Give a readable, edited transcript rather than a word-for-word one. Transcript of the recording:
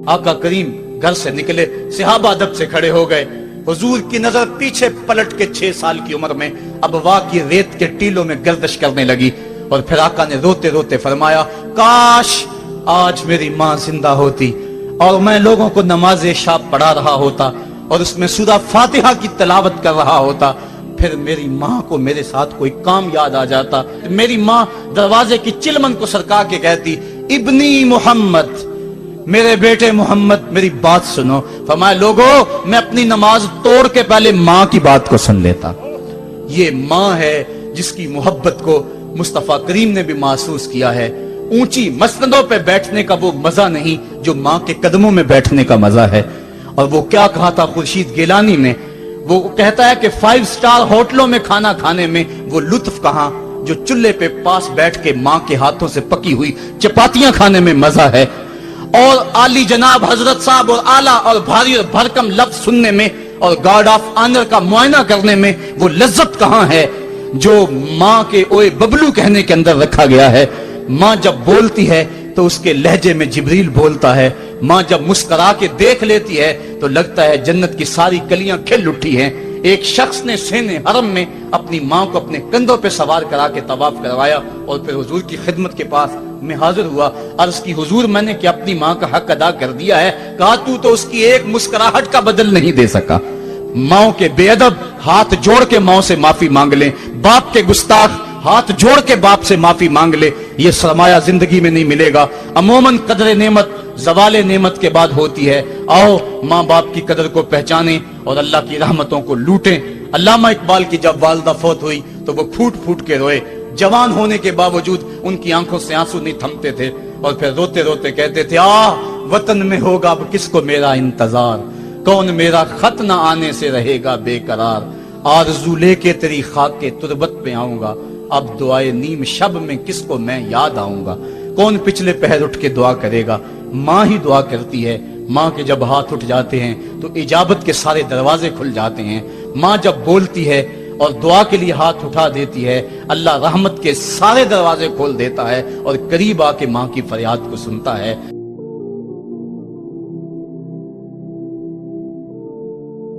आका करीम घर से निकले, सहाबा अदब से खड़े हो गए। हुजूर की नजर पीछे पलट के 6 साल की उम्र में अबवा की रेत के टीलों में गर्दिश करने लगी और फिर आका ने रोते रोते फरमाया, काश आज मेरी माँ जिंदा होती और मैं लोगों को नमाज इशा पढ़ा रहा होता और उसमें सूरा फातिहा की तिलावत कर रहा होता, फिर मेरी माँ को मेरे साथ कोई काम याद आ जाता। मेरी माँ दरवाजे की चिलमन को सरका के कहती, इब्नी मोहम्मद, मेरे बेटे मोहम्मद मेरी बात सुनो। फरमाया, लोगों मैं अपनी नमाज तोड़ के पहले माँ की बात को सुन लेता। ये माँ है जिसकी मोहब्बत को मुस्तफा करीम ने भी महसूस किया है। ऊंची मसनदों पे बैठने का वो मजा नहीं जो माँ के कदमों में बैठने का मजा है। और वो क्या कहा था खुर्शीद गिलानी ने, वो कहता है कि 5 स्टार होटलों में खाना खाने में वो लुत्फ कहां जो चूल्हे पे पास बैठ के माँ के हाथों से पकी हुई चपातियां खाने में मजा है। और आली जनाब हजरत साहब और आला और भारी और भरकम लफ्ज सुनने में और गार्ड ऑफ ऑनर का मुआयना करने में वो लज्जत कहां है जो माँ के ओए बबलू कहने के अंदर रखा गया है। माँ जब बोलती है तो उसके लहजे में जिब्रील बोलता है। माँ जब मुस्कुरा के देख लेती है तो लगता है जन्नत की सारी कलियां खिल उठी हैं। एक शख्स ने सेने हरम में अपनी माँ को अपने कंधों पे सवार करा के तवाफ करवाया और फिर हुजूर की खिदमत के पास में हाजिर हुआ। अर्ज की, हुजूर मैंने क्या अपनी माँ का हक अदा कर दिया है? कहा, तू तो उसकी एक मुस्कुराहट का बदल नहीं दे सका। माँ के बेअदब हाथ जोड़ के माँ से माफी मांग ले, बाप के गुस्ताख हाथ जोड़ के बाप से माफी मांग ले। ये सरमाया जिंदगी में नहीं मिलेगा। अमूमन कदर नेमत ज़वाले नेमत के बाद होती है। आओ माँ बाप की कदर को पहचाने और अल्लाह की रहमतों को लूटें। अल्लामा इकबाल की जब वालिदा फौत हुई तो वो फूट फूट के रोए। जवान होने के बावजूद उनकी आंखों से आंसू नहीं थमते थे और फिर रोते रोते कहते थे, वतन में होगा अब किसको मेरा इंतजार, कौन मेरा खत न आने से रहेगा बेकरार, आरज़ू लेके तेरी खाक के तुरबत पे आऊंगा, अब दुआए नीम शब में किसको मैं याद आऊंगा, कौन पिछले पहर उठ के दुआ करेगा। माँ ही दुआ करती है। माँ के जब हाथ उठ जाते हैं तो इजाबत के सारे दरवाजे खुल जाते हैं। माँ जब बोलती है और दुआ के लिए हाथ उठा देती है, अल्लाह रहमत के सारे दरवाजे खोल देता है और करीब आके माँ की फरियाद को सुनता है।